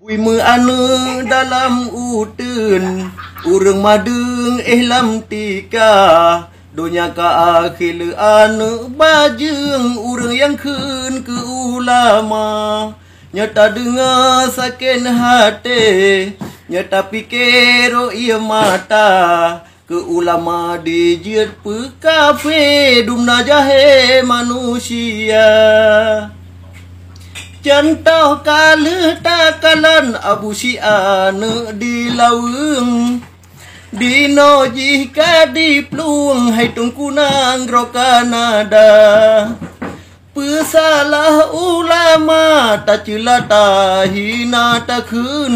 Wima anu dalam utun urang madeng lam tika dunia ka akhir anu bajeng urang yang keun ke ulama nyata dengar sakit hati nyata pikir ia mata ke ulama dijit pekafe dumna jahe manusia contoh kala takalan abu si'ana di laweng dino jika di pluang hai tungkunang ro Kanada pesalah ulama tak celata hina takun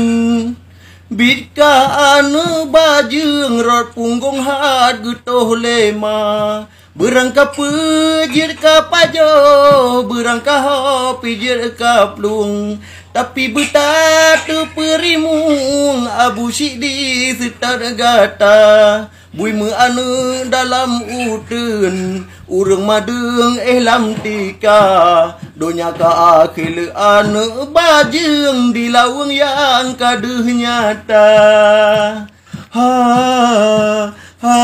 bika anu bajeng rot punggung hat gutoh lema berangka pejir ka pajo berangka ho pijir ka plung tapi betatu perimung abu sidi setar gata buimu anu dalam utun urang madeng lam tika donya ka akhir anu bajeng di laweng yang kaduh nyata ha ha